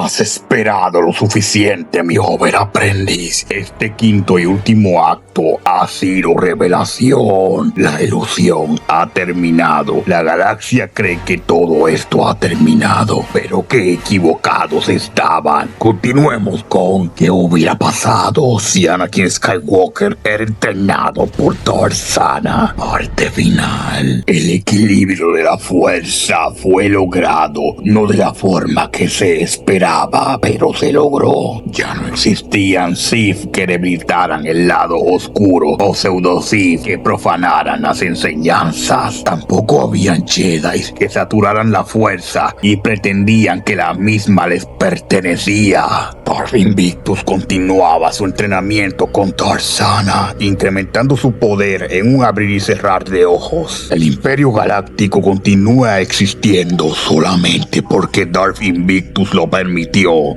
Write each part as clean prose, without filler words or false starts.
Has esperado lo suficiente, mi joven aprendiz. Este quinto y último acto ha sido revelación. La ilusión ha terminado. La galaxia cree que todo esto ha terminado, pero qué equivocados estaban. Continuemos con qué hubiera pasado si Anakin Skywalker era entrenado por Tarzana. Parte final. El equilibrio de la fuerza fue logrado, no de la forma que se esperaba, pero se logró. Ya no existían Sith que debilitaran el lado oscuro o pseudo-Sith que profanaran las enseñanzas. Tampoco habían Jedi que saturaran la fuerza y pretendían que la misma les pertenecía. Darth Invictus continuaba su entrenamiento con Tarzana, incrementando su poder en un abrir y cerrar de ojos. El Imperio Galáctico continúa existiendo solamente porque Darth Invictus lo permitió.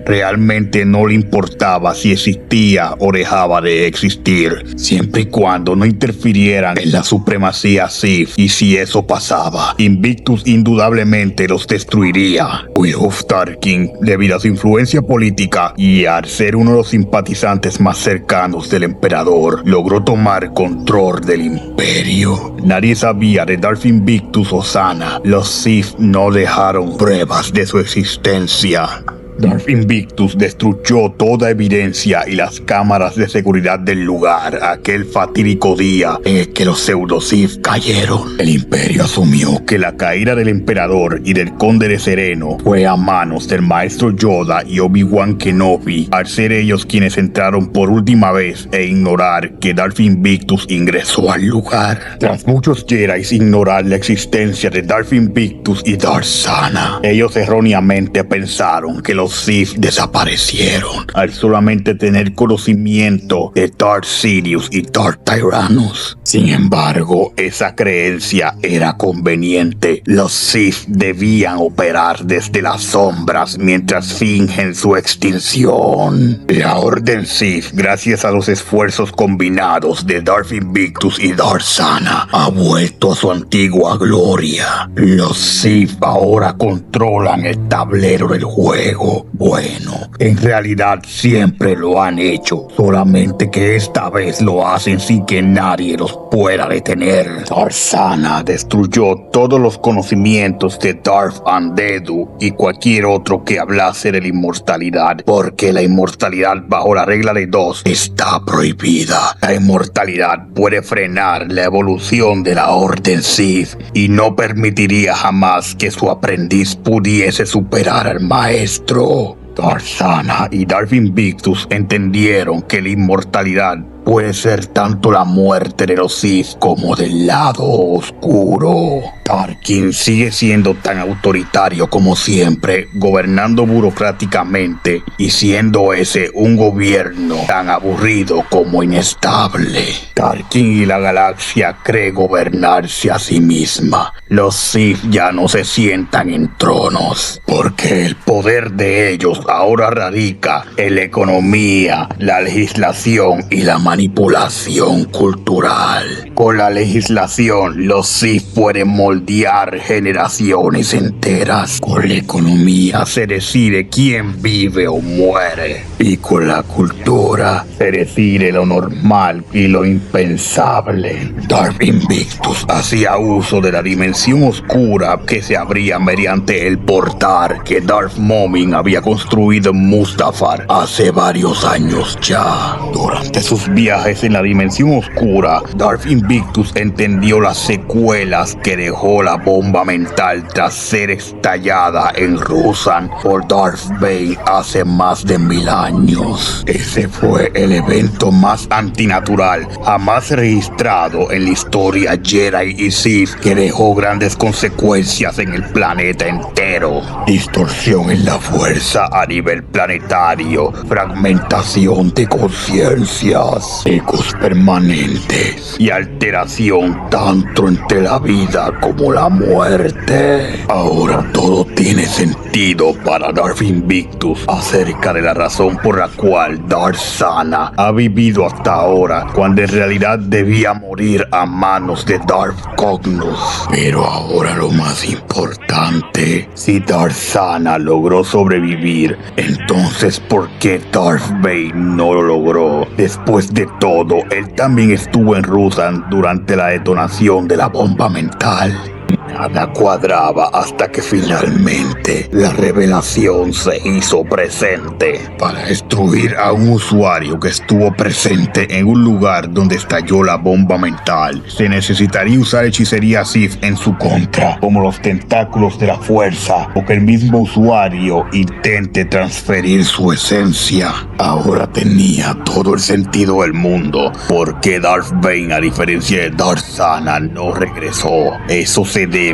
Realmente no le importaba si existía o dejaba de existir, siempre y cuando no interfirieran en la supremacía Sith, y si eso pasaba, Invictus indudablemente los destruiría. Wilhuff Tarkin, debido a su influencia política y al ser uno de los simpatizantes más cercanos del emperador, logró tomar control del imperio. Nadie sabía de Darth Invictus o Sana. Los Sith no dejaron pruebas de su existencia. Darth Invictus destruyó toda evidencia y las cámaras de seguridad del lugar aquel fatídico día en el que los pseudo-Sith cayeron. El imperio asumió que la caída del emperador y del conde de Sereno fue a manos del maestro Yoda y Obi-Wan Kenobi, al ser ellos quienes entraron por última vez e ignorar que Darth Invictus ingresó al lugar. Tras muchos Jedi ignorar la existencia de Darth Invictus y Tarzana, ellos erróneamente pensaron que los Sith desaparecieron al solamente tener conocimiento de Darth Sidious y Darth Tyrannus. Sin embargo, esa creencia era conveniente. Los Sith debían operar desde las sombras mientras fingen su extinción. La Orden Sith, gracias a los esfuerzos combinados de Darth Invictus y Tarzana, ha vuelto a su antigua gloria. Los Sith ahora controlan el tablero del juego. Bueno, en realidad siempre lo han hecho, solamente que esta vez lo hacen sin que nadie los pueda detener. Tarzana destruyó todos los conocimientos de Darth Andedu y cualquier otro que hablase de la inmortalidad, porque la inmortalidad bajo la regla de 2 está prohibida. La inmortalidad puede frenar la evolución de la Orden Sith y no permitiría jamás que su aprendiz pudiese superar al maestro. Tarzana y Darth Invictus entendieron que la inmortalidad puede ser tanto la muerte de los Sith como del lado oscuro. Tarkin sigue siendo tan autoritario como siempre, gobernando burocráticamente y siendo ese un gobierno tan aburrido como inestable. Tarkin y la galaxia cree gobernarse a sí misma. Los Sith ya no se sientan en tronos, porque el poder de ellos ahora radica en la economía, la legislación y la manipulación cultural. Con la legislación, los Sith pueden moldear generaciones enteras. Con la economía se decide quién vive o muere. Y con la cultura se decide lo normal y lo impensable. Darth Invictus hacía uso de la dimensión oscura que se abría mediante el portal que Darth Momin había construido en Mustafar hace varios años ya. Durante sus viajes en la dimensión oscura, Darth Invictus entendió las secuelas que dejó la bomba mental tras ser estallada en Ruusan por Darth Bane hace más de 1000 años. Ese fue el evento más antinatural jamás registrado en la historia Jedi y Sith, que dejó grandes consecuencias en el planeta entero. Distorsión en la fuerza a nivel planetario, fragmentación de conciencias, ecos permanentes y alteración tanto entre la vida como la muerte. Ahora todo tiene sentido. advertido para Darth Invictus acerca de la razón por la cual Darth Sana ha vivido hasta ahora, cuando en realidad debía morir a manos de Darth Cognos. Pero ahora lo más importante, si Darth Sana logró sobrevivir, entonces ¿por qué Darth Bane no lo logró? Después de todo, él también estuvo en Rusan durante la detonación de la bomba mental. Nada cuadraba hasta que finalmente la revelación se hizo presente. Para destruir a un usuario que estuvo presente en un lugar donde estalló la bomba mental, se necesitaría usar hechicería Sith en su contra, como los tentáculos de la fuerza, o que el mismo usuario intente transferir su esencia. Ahora tenía todo el sentido del mundo porque Darth Bane, a diferencia de Darth Sana, no regresó. Eso se debe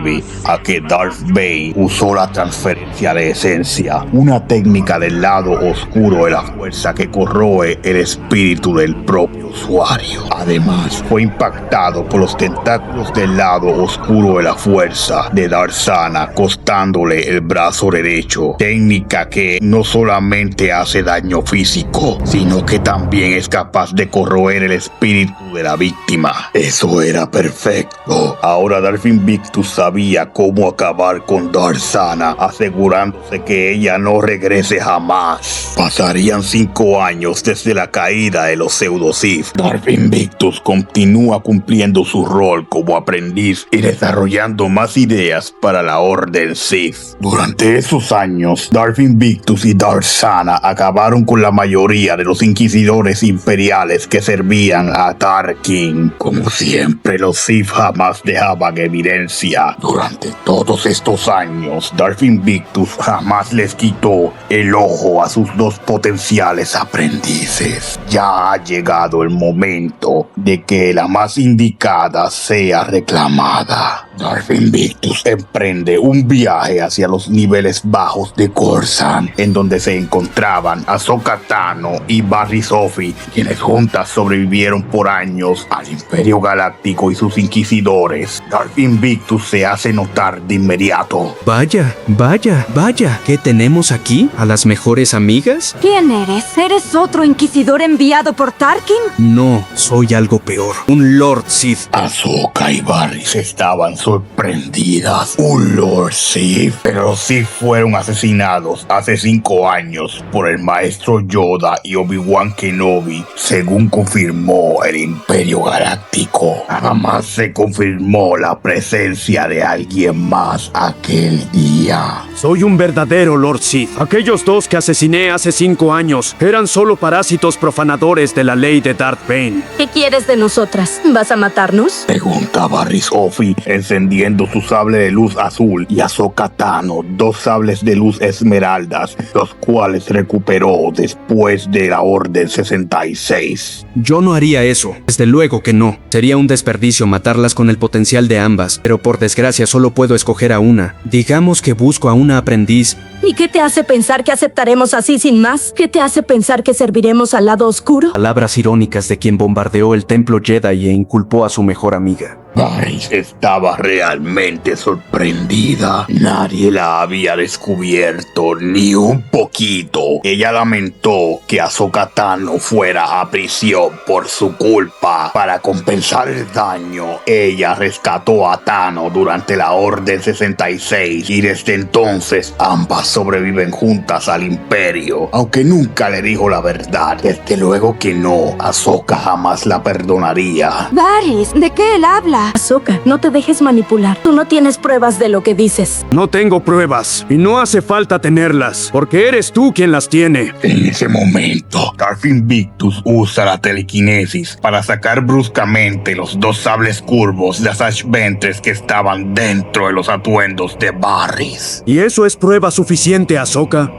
a que Darth Bane usó la transferencia de esencia, una técnica del lado oscuro de la fuerza que corroe el espíritu del propio usuario. Además, fue impactado por los tentáculos del lado oscuro de la fuerza de Darth Sana, costándole el brazo derecho, técnica que no solamente hace daño físico, sino que también es capaz de corroer el espíritu de la víctima. Eso era perfecto. Ahora Darth Invictus sabía cómo acabar con Darth Sana, asegurándose que ella no regrese jamás. Pasarían 5 años desde la caída de los pseudo-Sith. Darth Invictus continúa cumpliendo su rol como aprendiz y desarrollando más ideas para la Orden Sith. Durante esos años, Darth Invictus y Darth Sana acabaron con la mayoría de los inquisidores imperiales que servían a Tarkin. Como siempre, los Sith jamás dejaban evidencia. Durante todos estos años, Darth Invictus jamás les quitó el ojo a sus 2 potenciales aprendices. Ya ha llegado el momento de que la más indicada sea reclamada. Darth Invictus emprende un viaje hacia los niveles bajos de Coruscant, en donde se encontraban Ahsoka Tano y Barry Sophie, quienes juntas sobrevivieron por años al Imperio Galáctico y sus inquisidores. Darth Invictus se hace notar de inmediato. Vaya, ¿qué tenemos aquí? ¿A las mejores amigas? ¿Quién eres? ¿Eres otro inquisidor enviado por Tarkin? No, soy algo peor. Un Lord Sith. Ahsoka y Barry estaban sorprendidas. Un Lord Sith. Pero los Sith fueron asesinados hace 5 años por el maestro Yoda y Obi-Wan Kenobi, según confirmó el Imperio Galáctico. Jamás se confirmó la presencia de alguien más aquel día. Soy un verdadero Lord Sith. Aquellos 2 que asesiné hace 5 años eran solo parásitos profanadores de la ley de Darth Bane. ¿Qué quieres de nosotras? ¿Vas a matarnos? Pregunta Barry Sophie, encendiendo su sable de luz azul, y Ahsoka Tano 2 sables de luz esmeraldas, los cuales recuperó después de la Orden 66. Yo no haría eso. Desde luego que no. Sería un desperdicio matarlas con el potencial de ambas, pero por desgracia solo puedo escoger a una. Digamos que busco a una aprendiz. ¿Y qué te hace pensar que aceptaremos así sin más? ¿Qué te hace pensar que serviremos al lado oscuro? Palabras irónicas de quien bombardeó el templo Jedi e inculpó a su mejor amiga. Vice estaba realmente sorprendida. Nadie la había descubierto ni un poquito. Ella lamentó que Ahsoka Tano fuera a prisión por su culpa. Para compensar el daño, ella rescató a Tano durante la Orden 66 y desde entonces ambas sobreviven juntas al Imperio. Aunque nunca le dijo la verdad, desde luego que no, Ahsoka jamás la perdonaría. Varys, ¿de qué él habla? Ahsoka, no te dejes manipular. Tú no tienes pruebas de lo que dices. No tengo pruebas y no hace falta tenerlas, porque eres tú quien las tiene. En ese momento, Darth Invictus usa la telequinesis para sacar bruscamente los 2 sables curvos de Asajj Ventress que estaban dentro de los atuendos de Barris. ¿Y eso es prueba suficiente, Ahsoka?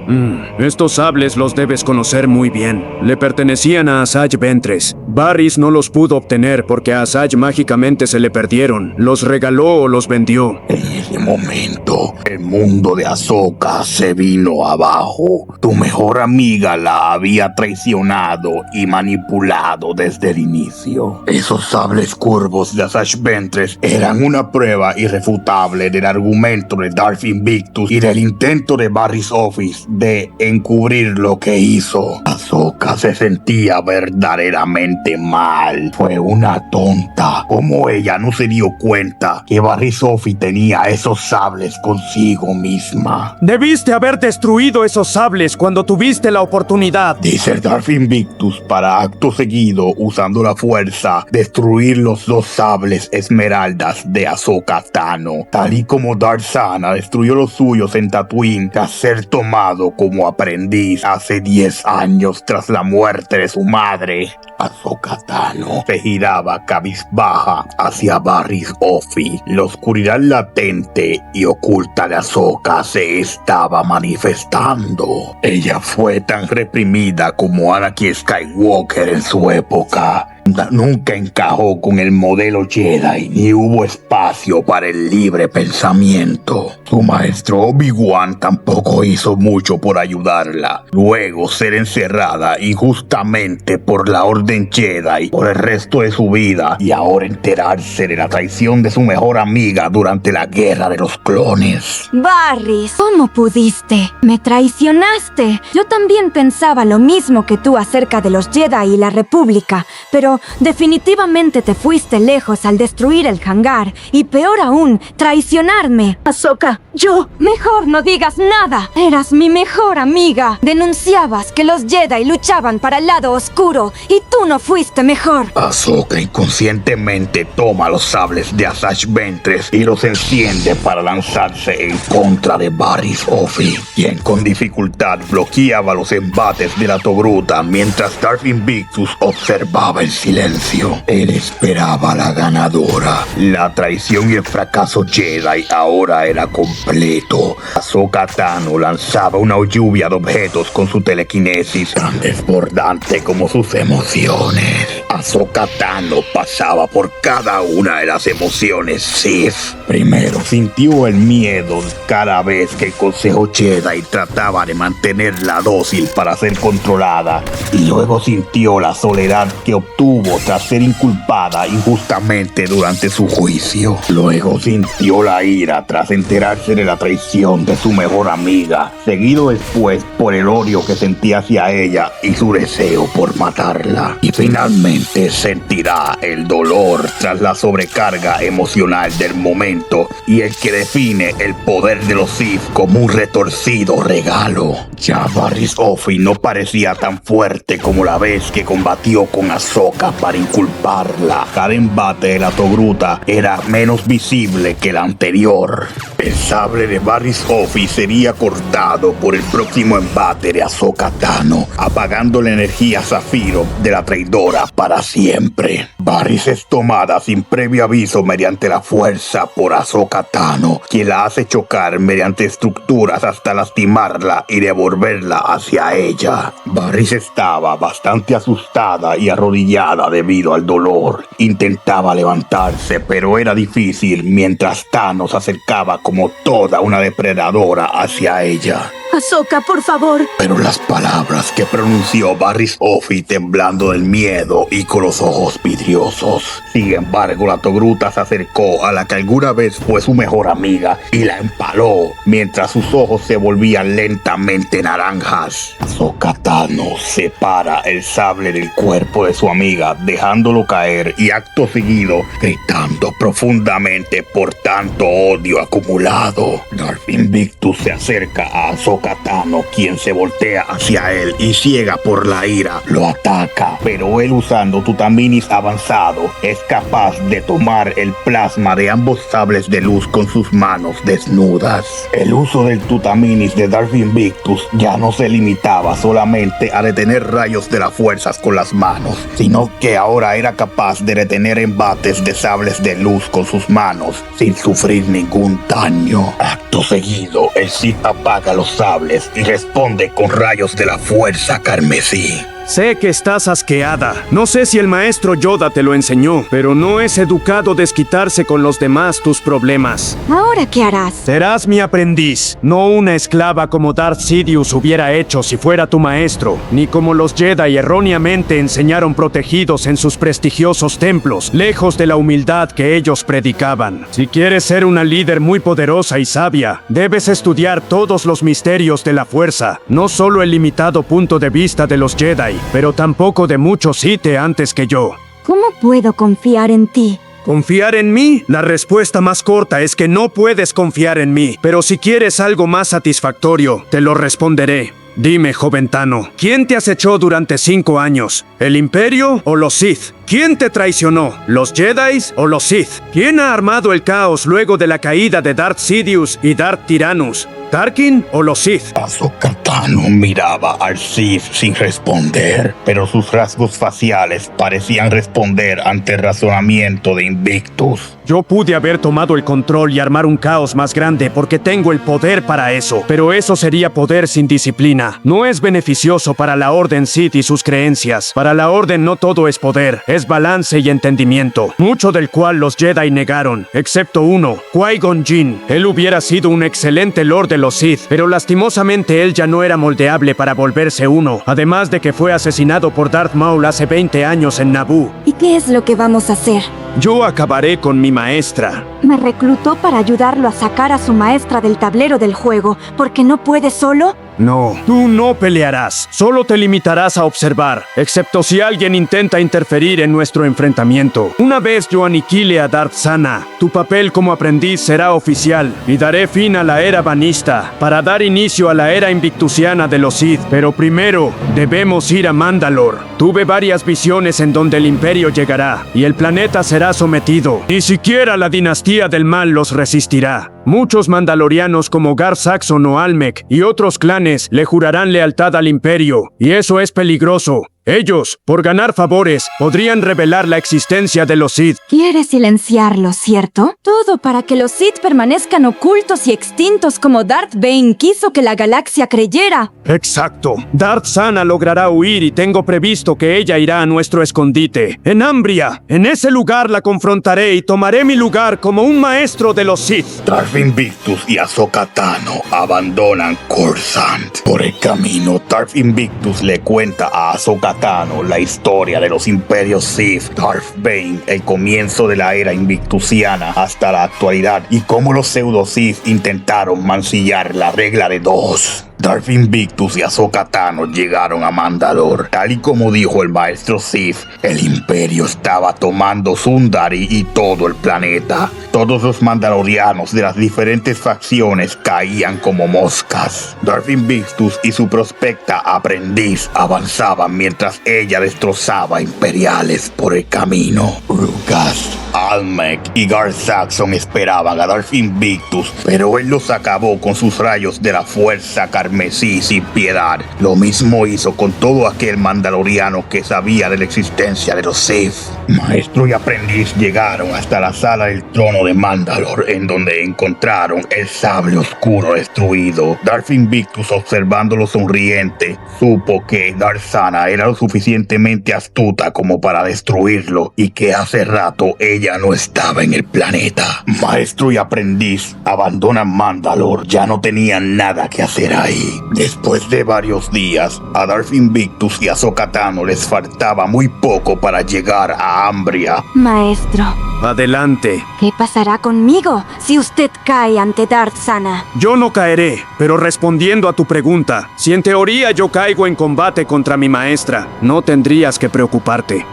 Estos sables los debes conocer muy bien. Le pertenecían a Asajj Ventress. Varys no los pudo obtener porque a Asajj mágicamente se le perdieron. Los regaló o los vendió. En ese momento, el mundo de Ahsoka se vino abajo. Tu mejor amiga la había traicionado y manipulado desde el inicio. Esos sables curvos de Asajj Ventress eran una prueba irrefutable del argumento de Darth Invictus y del intento de Varys Office de encubrir lo que hizo. Ahsoka se sentía verdaderamente mal. Fue una tonta. Como ella no se dio cuenta que Varys Office tenía esos sables consigo misma. Debiste haber destruido esos sables cuando tuviste la oportunidad. Dice Darth Invictus para acto seguido, usando la fuerza, destruir los dos sables esmeraldas de Ahsoka Tano, tal y como Darth Sana destruyó los suyos en Tatooine tras ser tomado como aprendiz hace 10 años tras la muerte de su madre. Ahsoka Tano se giraba cabizbaja hacia Varys Office. La oscuridad latente y oculta de Ahsoka se estaba manifestando. Ella fue tan reprimida como Anakin Skywalker en su época. Nunca encajó con el modelo Jedi, ni hubo espacio para el libre pensamiento. Su maestro Obi-Wan tampoco hizo mucho por ayudarla. Luego ser encerrada injustamente por la Orden Jedi por el resto de su vida, y ahora enterarse de la traición de su mejor amiga durante la Guerra de los Clones. Varys, ¿cómo pudiste? Me traicionaste. Yo también pensaba lo mismo que tú acerca de los Jedi y la República, pero definitivamente te fuiste lejos al destruir el hangar y peor aún, traicionarme. Ahsoka, yo... Mejor no digas nada. Eras mi mejor amiga. Denunciabas que los Jedi luchaban para el lado oscuro y tú no fuiste mejor. Ahsoka inconscientemente toma los sables de Asajj Ventress y los enciende para lanzarse en contra de Varys Office, quien con dificultad bloqueaba los embates de la Togruta mientras Darth Invictus observaba el silencio. Él esperaba la ganadora. La traición y el fracaso Jedi ahora era completo. Ahsoka Tano lanzaba una lluvia de objetos con su telequinesis tan desbordante como sus emociones. Ahsoka Tano pasaba por cada una de las emociones Sith. Primero sintió el miedo cada vez que el Consejo Jedi trataba de mantenerla dócil para ser controlada, y luego sintió la soledad que obtuvo tras ser inculpada injustamente durante su juicio. Luego sintió la ira tras enterarse de la traición de su mejor amiga, seguido después por el odio que sentía hacia ella y su deseo por matarla. Y finalmente sentirá el dolor tras la sobrecarga emocional del momento y el que define el poder de los Sith como un retorcido regalo. Ya Varys Office no parecía tan fuerte como la vez que combatió con Ahsoka para inculparla. Cada embate de la Togruta era menos visible que el anterior. El sable de Varys Office sería cortado por el próximo embate de Ahsoka Tano, apagando la energía Zafiro de la traidora para siempre. Varys es tomada sin previo aviso mediante la fuerza por Ahsoka Tano, quien la hace chocar mediante estructuras hasta lastimarla y devolverla hacia ella. Varys estaba bastante asustada y arrodillada debido al dolor. Intentaba levantarse, pero era difícil mientras Tano se acercaba como toda una depredadora hacia ella. Ahsoka, por favor. Pero las palabras que pronunció Varys Office temblando del miedo y con los ojos vidriosos. Sin embargo, la Togruta se acercó a la que alguna vez fue su mejor amiga y la empaló mientras sus ojos se volvían lentamente naranjas. Ahsoka Tano separa el sable del cuerpo de su amiga, dejándolo caer y acto seguido gritando profundamente por tanto odio acumulado. Darth Invictus se acerca a Ahsoka Tano, quien se voltea hacia él y ciega por la ira, lo ataca, pero él usando Tutaminis avanzado es capaz de tomar el plasma de ambos sables de luz con sus manos desnudas. El uso del Tutaminis de Darth Invictus ya no se limitaba solamente a detener rayos de las fuerzas con las manos, sino que ahora era capaz de detener embates de sables de luz con sus manos sin sufrir ningún daño. Acto seguido, el Sith apaga los sables y responde con rayos de la fuerza carmesí. Sé que estás asqueada. No sé si el maestro Yoda te lo enseñó, pero no es educado desquitarse con los demás tus problemas. ¿Ahora qué harás? Serás mi aprendiz, no una esclava como Darth Sidious hubiera hecho si fuera tu maestro, ni como los Jedi erróneamente enseñaron protegidos en sus prestigiosos templos, lejos de la humildad que ellos predicaban. Si quieres ser una líder muy poderosa y sabia, debes estudiar todos los misterios de la fuerza, no solo el limitado punto de vista de los Jedi, pero tampoco de muchos Sith antes que yo. ¿Cómo puedo confiar en ti? ¿Confiar en mí? La respuesta más corta es que no puedes confiar en mí, pero si quieres algo más satisfactorio, te lo responderé. Dime, joven Tano, ¿quién te acechó durante 5 años? ¿El Imperio o los Sith? ¿Quién te traicionó? ¿Los Jedi o los Sith? ¿Quién ha armado el caos luego de la caída de Darth Sidious y Darth Tyrannus? ¿Tarkin o los Sith? Ahsoka Tano miraba al Sith sin responder, pero sus rasgos faciales parecían responder ante el razonamiento de Invictus. Yo pude haber tomado el control y armar un caos más grande porque tengo el poder para eso, pero eso sería poder sin disciplina. No es beneficioso para la Orden Sith y sus creencias. Para la Orden no todo es poder, es balance y entendimiento, mucho del cual los Jedi negaron, excepto uno, Qui-Gon Jinn. Él hubiera sido un excelente Lord de los Sith, pero lastimosamente él ya no era moldeable para volverse uno, además de que fue asesinado por Darth Maul hace 20 años en Naboo. ¿Y qué es lo que vamos a hacer? Yo acabaré con mi maestra. ¿Me reclutó para ayudarlo a sacar a su maestra del tablero del juego porque no puede solo? No, tú no pelearás, solo te limitarás a observar, excepto si alguien intenta interferir en nuestro enfrentamiento. Una vez yo aniquile a Darth Sana, tu papel como aprendiz será oficial y daré fin a la era banista para dar inicio a la era invictusiana de los Sith. Pero primero, debemos ir a Mandalore. Tuve varias visiones en donde el Imperio llegará y el planeta será sometido. Ni siquiera la dinastía del mal los resistirá. Muchos mandalorianos como Gar Saxon o Almec y otros clanes le jurarán lealtad al Imperio, y eso es peligroso. Ellos, por ganar favores, podrían revelar la existencia de los Sith. ¿Quieres silenciarlo, cierto? Todo para que los Sith permanezcan ocultos y extintos como Darth Bane quiso que la galaxia creyera. Exacto. Darth Sana logrará huir y tengo previsto que ella irá a nuestro escondite, en Ambria. En ese lugar la confrontaré y tomaré mi lugar como un maestro de los Sith. Darth Invictus y Ahsoka Tano abandonan Coruscant. Por el camino, Darth Invictus le cuenta a Ahsoka Tano la historia de los imperios Sith, Darth Bane, el comienzo de la era invictusiana hasta la actualidad y cómo los pseudo Sith intentaron mancillar la regla de 2. Darth Invictus y Ahsoka Tano llegaron a Mandalore. Tal y como dijo el maestro Sith, el Imperio estaba tomando Sundari y todo el planeta. Todos los mandalorianos de las diferentes facciones caían como moscas. Darth Invictus y su prospecta aprendiz avanzaban mientras ella destrozaba imperiales por el camino. Rukas, Almec y Gar Saxon esperaban a Darth Invictus, pero él los acabó con sus rayos de la fuerza carmesí sin piedad. Lo mismo hizo con todo aquel mandaloriano que sabía de la existencia de los Sith. Maestro y aprendiz llegaron hasta la sala del trono de Mandalore, en donde encontraron el sable oscuro destruido. Darth Invictus, observándolo sonriente, supo que Darth Sana era lo suficientemente astuta como para destruirlo y que hace rato ella no estaba en el planeta. Maestro y aprendiz abandonan Mandalore, ya no tenían nada que hacer ahí. Después de varios días, a Darth Invictus y a Ahsoka Tano les faltaba muy poco para llegar a Ambria. Maestro, Adelante. ¿qué pasará conmigo si usted cae ante Darth Sana? Yo no caeré, pero respondiendo a tu pregunta, si en teoría yo caigo en combate contra mi maestra, no tendrías que preocuparte.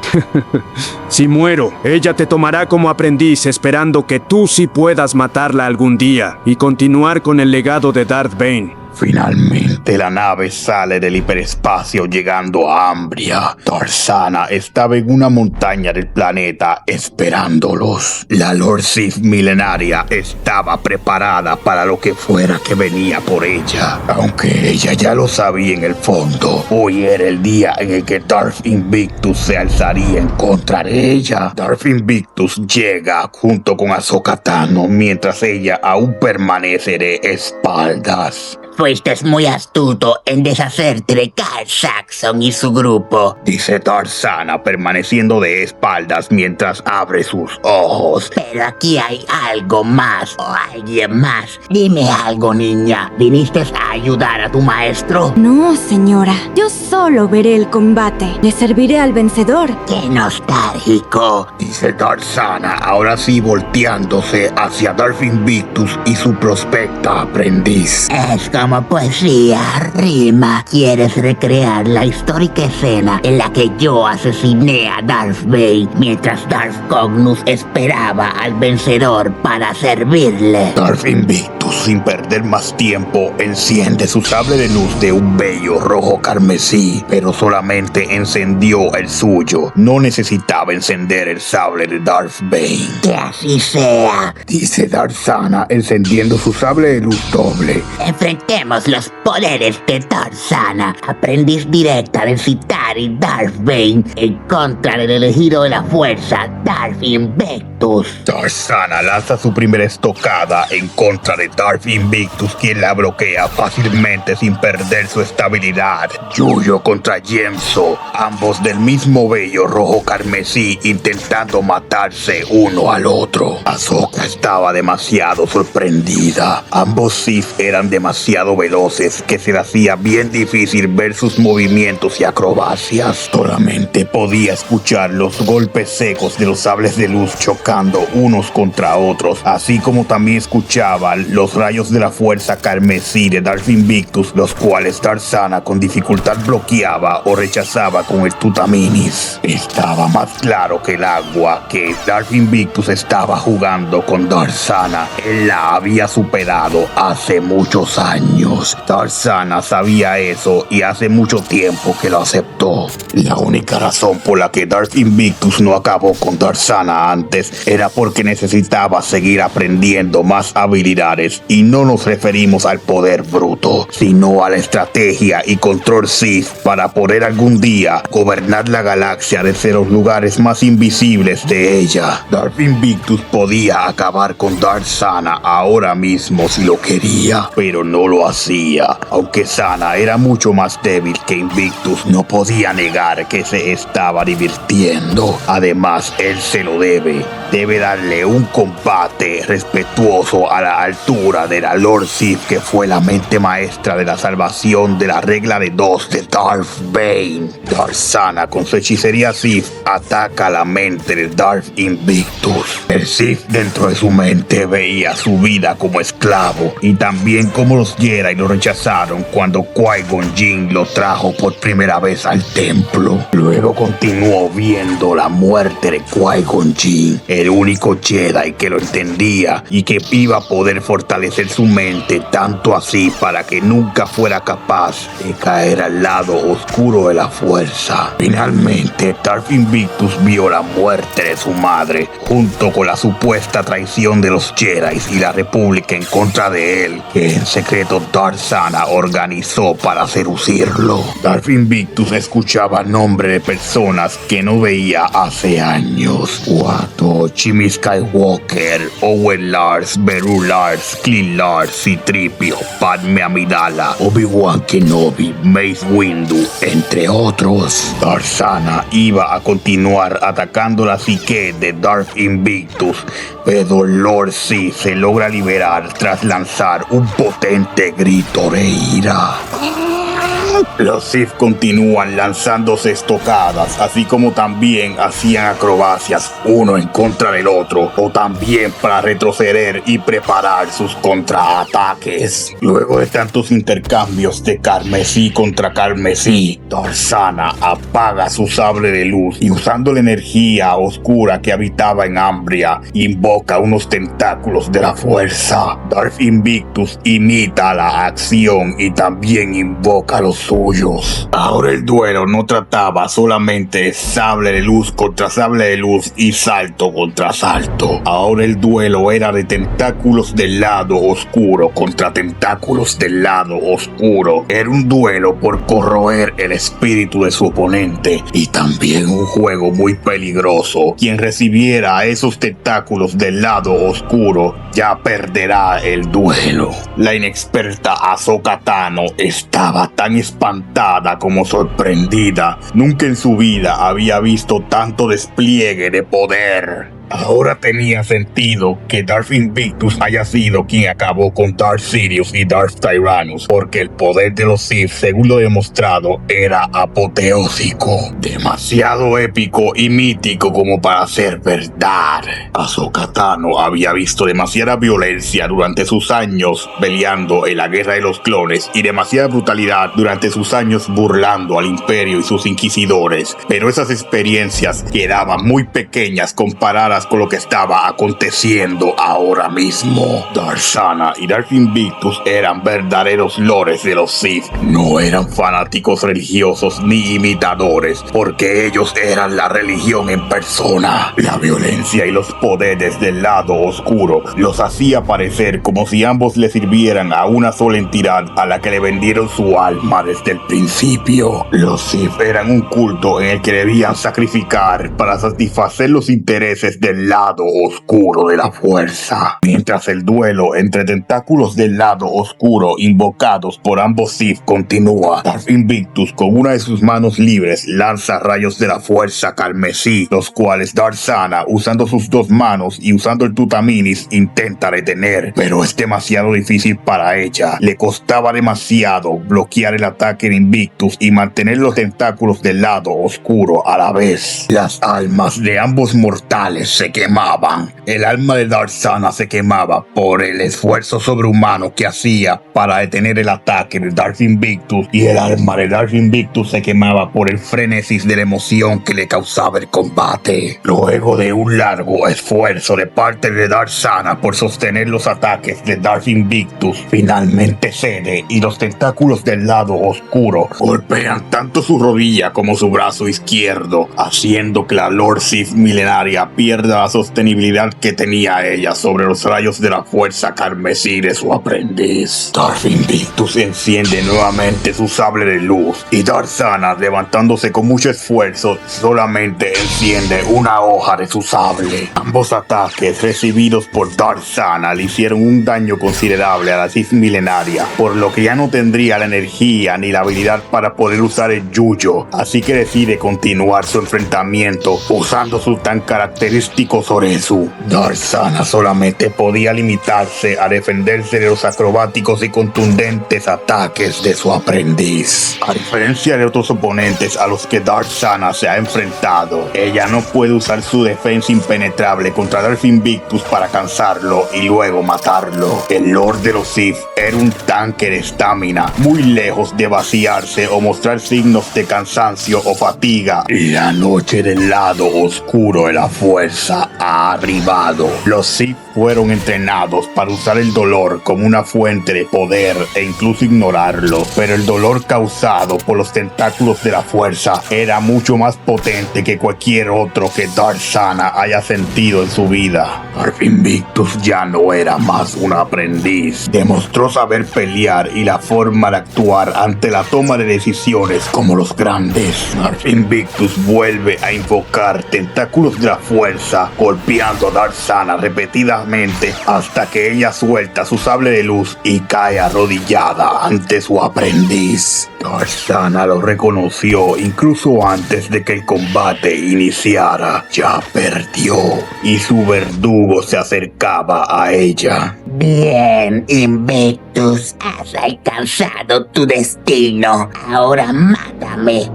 Si muero, ella te tomará como aprendiz esperando que tú sí puedas matarla algún día y continuar con el legado de Darth Bane. Finalmente la nave sale del hiperespacio llegando a Ambria. Darth Sana estaba en una montaña del planeta esperándolos. La Lord Sith milenaria estaba preparada para lo que fuera que venía por ella. Aunque ella ya lo sabía en el fondo, hoy era el día en el que Darth Invictus se alzaría en contra de ella. Darth Invictus llega junto con Ahsoka Tano mientras ella aún permanece de espaldas. Fuiste muy astuto en deshacerte de Lord Saxon y su grupo. Dice Tarzana permaneciendo de espaldas mientras abre sus ojos. Pero aquí hay algo más o alguien más. Dime algo, niña. ¿Viniste a ayudar a tu maestro? No, señora. Yo solo veré el combate. Le serviré al vencedor. ¡Qué nostálgico! Dice Tarzana, ahora sí volteándose hacia Darth Invictus y su prospecta aprendiz. Es como poesía, rima. ¿Quieres recrear la histórica escena en la que yo asesiné a Darth Bane mientras Darth Cognus esperaba al vencedor para servirle? Darth Invictus, sin perder más tiempo, enciende su sable de luz de un bello rojo carmesí, pero solamente encendió el suyo. No necesitaba encender el sable de Darth Bane. Que así sea. Dice Tarzana, encendiendo su sable de luz doble. Enfrentemos los poderes de Tarzana, aprendiz directa de Citari Darth Bane, en contra del elegido de la fuerza, Darth Invictus. Tarzana lanza su primera estocada en contra de Darth Invictus, quien la bloquea fácilmente sin perder su estabilidad. Yuyo contra Yemso, ambos del mismo bello rojo carmesí, intentando matarse uno al otro. Ahsoka estaba demasiado sorprendida. Ambos Sith eran demasiado veloces que se le hacía bien difícil ver sus movimientos y acrobacias. Solamente podía escuchar los golpes secos de los sables de luz chocando unos contra otros, así como también escuchaba los rayos de la fuerza carmesí de Darth Invictus, los cuales Tarzana con dificultad bloqueaba o rechazaba con el tutaminis. Estaba más claro que el agua que Darth Invictus estaba jugando con Tarzana. Él la había superado hace muchos años. Tarzana sabía eso y hace mucho tiempo que lo aceptó. La única razón por la que Darth Invictus no acabó con Tarzana antes era porque necesitaba seguir aprendiendo más habilidades, y no nos referimos al poder bruto, sino a la estrategia y control Sith para poder algún día gobernar la galaxia desde los lugares más invisibles de ella. Darth Invictus podía acabar con Tarzana ahora mismo si lo quería, pero no lo hacía. Aunque Sana era mucho más débil que Invictus, no podía negar que se estaba divirtiendo. Además, él se lo debe. Debe darle un combate respetuoso a la altura de la Lord Sith, que fue la mente maestra de la salvación de la regla de 2 de Darth Bane. Tarzana, con su hechicería Sith, ataca la mente de Darth Invictus. El Sith dentro de su mente veía su vida como esclavo, y también como los Jedi lo rechazaron cuando Qui-Gon Jinn lo trajo por primera vez al templo. Luego continuó viendo la muerte de Qui-Gon Jinn, el único Jedi que lo entendía y que iba a poder fortalecer su mente tanto así para que nunca fuera capaz de caer al lado oscuro de la fuerza. Finalmente, Darth Invictus vio la muerte de su madre, junto con la supuesta traición de los Jedi y la República en contra de él, que en secreto Tarzana organizó para seducirlo. Darth Invictus escuchaba nombres de personas que no veía hace años: Watto, Jimmy Skywalker, Owen Lars, Beru Lars, Clint Lars, C-3PO, Padme Amidala, Obi-Wan Kenobi, Mace Windu, entre otros. Tarzana iba a continuar atacando la psique de Darth Invictus, pero Lord Sith se logra liberar tras lanzar un potente grito de ira. Los Sith continúan lanzándose estocadas, así como también hacían acrobacias uno en contra del otro, o también para retroceder y preparar sus contraataques. Luego de tantos intercambios de carmesí contra carmesí, Tarzana apaga su sable de luz y, usando la energía oscura que habitaba en Ambria, invoca unos tentáculos de la fuerza. Darth Invictus imita la acción y también invoca los suyos. Ahora el duelo no trataba solamente de sable de luz contra sable de luz y salto contra salto. Ahora el duelo era de tentáculos del lado oscuro contra tentáculos del lado oscuro. Era un duelo por corroer el espíritu de su oponente, y también un juego muy peligroso. Quien recibiera a esos tentáculos del lado oscuro ya perderá el duelo. La inexperta Ahsoka Tano estaba tan espantada como sorprendida. Nunca en su vida había visto tanto despliegue de poder. Ahora tenía sentido que Darth Invictus haya sido quien acabó con Darth Sidious y Darth Tyrannus, porque el poder de los Sith, según lo demostrado, era apoteósico, demasiado épico y mítico como para ser verdad. Ahsoka Tano había visto demasiada violencia durante sus años peleando en la Guerra de los Clones y demasiada brutalidad durante sus años burlando al Imperio y sus inquisidores, pero esas experiencias quedaban muy pequeñas comparadas con lo que estaba aconteciendo ahora mismo. Darth Sana y Darth Invictus eran verdaderos lores de los Sith. No eran fanáticos religiosos ni imitadores, porque ellos eran la religión en persona. La violencia y los poderes del lado oscuro los hacía parecer como si ambos le sirvieran a una sola entidad a la que le vendieron su alma desde el principio. Los Sith eran un culto en el que debían sacrificar para satisfacer los intereses del lado oscuro de la fuerza. Mientras el duelo entre tentáculos del lado oscuro invocados por ambos Sith continúa, Darth Invictus con una de sus manos libres lanza rayos de la fuerza carmesí, los cuales Darth Sana, usando sus dos manos y usando el Tutaminis, intenta detener, pero es demasiado difícil para ella. Le costaba demasiado bloquear el ataque de Invictus y mantener los tentáculos del lado oscuro a la vez. Las almas de ambos mortales se quemaban. El alma de Darth Sana se quemaba por el esfuerzo sobrehumano que hacía para detener el ataque de Darth Invictus, y el alma de Darth Invictus se quemaba por el frenesis de la emoción que le causaba el combate. Luego de un largo esfuerzo de parte de Darth Sana por sostener los ataques de Darth Invictus, finalmente cede y los tentáculos del lado oscuro golpean tanto su rodilla como su brazo izquierdo, haciendo que la Lord Sith milenaria pierda la sostenibilidad que tenía ella sobre los rayos de la fuerza carmesí de su aprendiz. Darth Invictus enciende nuevamente su sable de luz y Darth Sana, levantándose con mucho esfuerzo, solamente enciende una hoja de su sable. Ambos ataques recibidos por Darth Sana le hicieron un daño considerable a la Sith milenaria, por lo que ya no tendría la energía ni la habilidad para poder usar el Yuyo, así que decide continuar su enfrentamiento usando su tan característico Soresu. Darth Sana solamente podía limitarse a defenderse de los acrobáticos y contundentes ataques de su aprendiz. A diferencia de otros oponentes a los que Darth Sana se ha enfrentado, ella no puede usar su defensa impenetrable contra Darth Invictus para cansarlo y luego matarlo. El Lord de los Sith era un tanque de estamina, muy lejos de vaciarse o mostrar signos de cansancio o fatiga. La noche del lado oscuro de la fuerza ha arribado. Los Sith fueron entrenados para usar el dolor como una fuente de poder e incluso ignorarlo, pero el dolor causado por los tentáculos de la fuerza era mucho más potente que cualquier otro que Darth Sana haya sentido en su vida. Darth Invictus ya no era más un aprendiz. Demostró saber pelear y la forma de actuar ante la toma de decisiones como los grandes. Darth Invictus vuelve a invocar tentáculos de la fuerza, golpeando a Darth Sana repetidamente hasta que ella suelta su sable de luz y cae arrodillada ante su aprendiz. Darth Sana lo reconoció incluso antes de que el combate iniciara. Ya perdió y su verdugo se acercaba a ella. Bien, Invictus, has alcanzado tu destino. Ahora mátame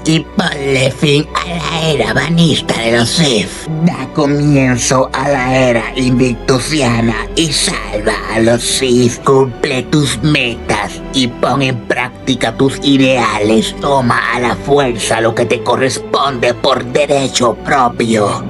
y ponle fin a la era banista de los Sith. Da comienzo a la era invictusiana y salva a los Sith. Cumple tus metas y pon en práctica tus ideales. Toma a la fuerza lo que te corresponde por derecho propio.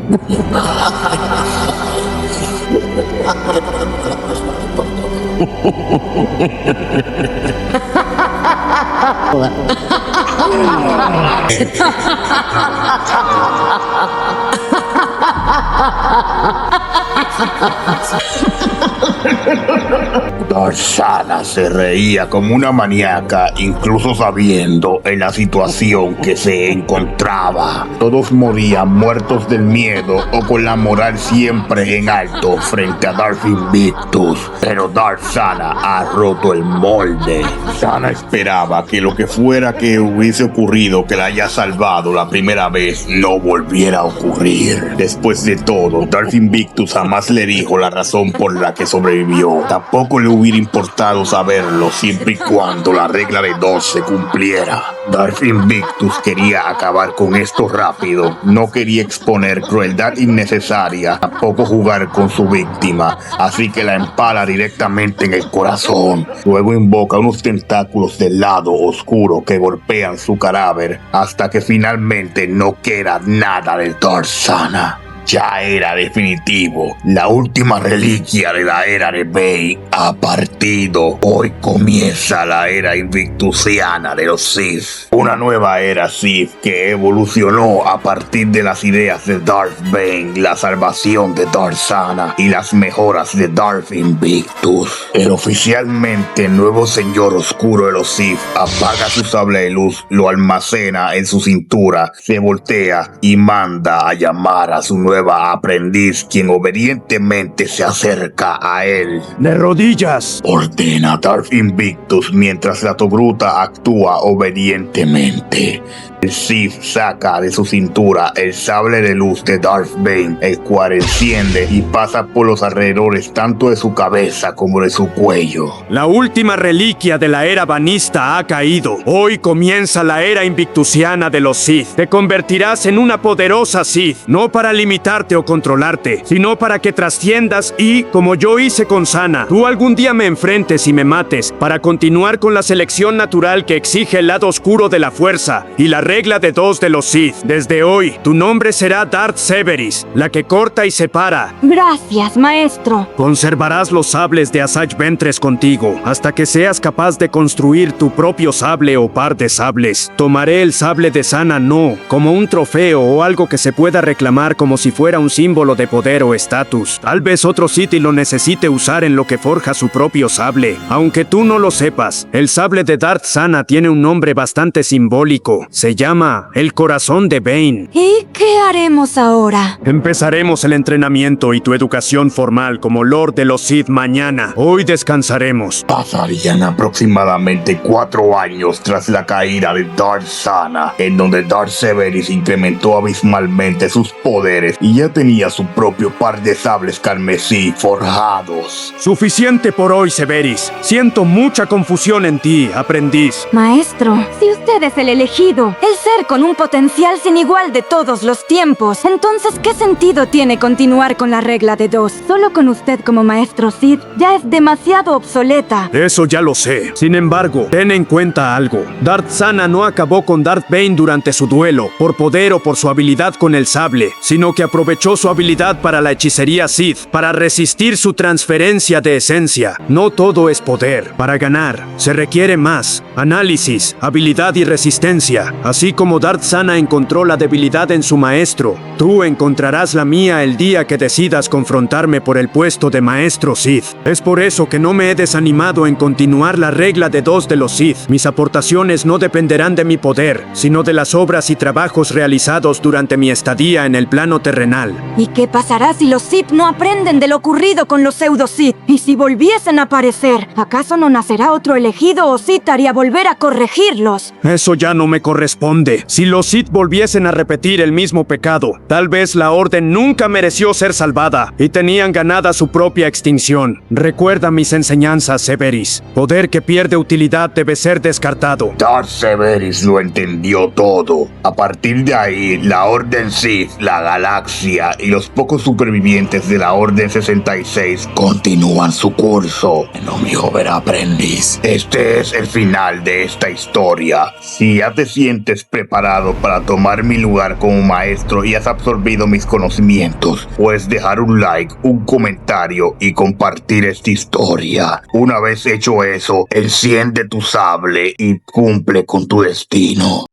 Darth Sana se reía como una maníaca, incluso sabiendo en la situación que se encontraba. Todos morían muertos del miedo o con la moral siempre en alto frente a Darth Invictus. Pero Darth Sana ha roto el molde. Sana esperaba que lo que fuera que hubiese ocurrido que la haya salvado la primera vez no volviera a ocurrir. Después de todo, Darth Invictus jamás le dijo la razón por la que sobrevivió. Tampoco le hubiera importado saberlo siempre y cuando la regla de 2 se cumpliera. Darth Invictus quería acabar con esto rápido. No quería exponer crueldad innecesaria, tampoco jugar con su víctima, así que la empala directamente en el corazón. Luego invoca unos tentáculos del lado oscuro que golpean su cadáver hasta que finalmente no queda nada de Darth Sana. Ya era definitivo. La última reliquia de la era de Bane ha partido. Hoy comienza la era invictusiana de los Sith. Una nueva era Sith que evolucionó a partir de las ideas de Darth Bane, la salvación de Darth Sana y las mejoras de Darth Invictus. El oficialmente nuevo señor oscuro de los Sith apaga su sable de luz, lo almacena en su cintura, se voltea y manda a llamar a su nueva aprendiz, quien obedientemente se acerca a él. ¡De rodillas! Ordena Darth Invictus mientras la Togruta actúa obedientemente. El Sith saca de su cintura el sable de luz de Darth Bane, el cual enciende y pasa por los alrededores tanto de su cabeza como de su cuello. La última reliquia de la era banista ha caído. Hoy comienza la era invictusiana de los Sith. Te convertirás en una poderosa Sith, no para limitarte o controlarte, sino para que trasciendas y, como yo hice con Sana, tú algún día me enfrentes y me mates, para continuar con la selección natural que exige el lado oscuro de la fuerza y la regla de 2 de los Sith. Desde hoy, tu nombre será Darth Severis, la que corta y separa. Gracias, maestro. Conservarás los sables de Asajj Ventress contigo, hasta que seas capaz de construir tu propio sable o par de sables. Tomaré el sable de Sana no como un trofeo o algo que se pueda reclamar como si fuera un símbolo de poder o estatus. Tal vez otro Sith lo necesite usar en lo que forja su propio sable. Aunque tú no lo sepas, el sable de Darth Sana tiene un nombre bastante simbólico. Se llama el corazón de Bane. ¿Y qué haremos ahora? Empezaremos el entrenamiento y tu educación formal como Lord de los Sith mañana. Hoy descansaremos. Pasarían aproximadamente 4 años tras la caída de Darth Sana, en donde Darth Severis incrementó abismalmente sus poderes y ya tenía su propio par de sables carmesí forjados. Suficiente por hoy, Severis. Siento mucha confusión en ti, aprendiz. Maestro, si usted es el elegido, el ser con un potencial sin igual de todos los tiempos, entonces ¿qué sentido tiene continuar con la regla de 2? Solo con usted como maestro Sith ya es demasiado obsoleta. Eso ya lo sé. Sin embargo, ten en cuenta algo. Darth Sana no acabó con Darth Bane durante su duelo, por poder o por su habilidad con el sable, sino que aprovechó su habilidad para la hechicería Sith, para resistir su transferencia de esencia. No todo es poder. Para ganar, se requiere más: análisis, habilidad y resistencia. Así como Darth Sana encontró la debilidad en su maestro, tú encontrarás la mía el día que decidas confrontarme por el puesto de maestro Sith. Es por eso que no me he desanimado en continuar la regla de 2 de los Sith. Mis aportaciones no dependerán de mi poder, sino de las obras y trabajos realizados durante mi estadía en el plano terrenal. ¿Y qué pasará si los Sith no aprenden de lo ocurrido con los pseudo Sith? ¿Y si volviesen a aparecer? ¿Acaso no nacerá otro elegido o Sith haría volver a corregirlos? Eso ya no me corresponde. Si los Sith volviesen a repetir el mismo pecado, tal vez la Orden nunca mereció ser salvada y tenían ganada su propia extinción. Recuerda mis enseñanzas, Severis. Poder que pierde utilidad debe ser descartado. Darth Severis lo entendió todo. A partir de ahí, la Orden Sith, la galaxia y los pocos supervivientes de la Orden 66 continúan su curso. No, mi joven aprendiz. Este es el final de esta historia. Si ya te sientes preparado para tomar mi lugar como maestro y has absorbido mis conocimientos, puedes dejar un like, un comentario y compartir esta historia. Una vez hecho eso, enciende tu sable y cumple con tu destino.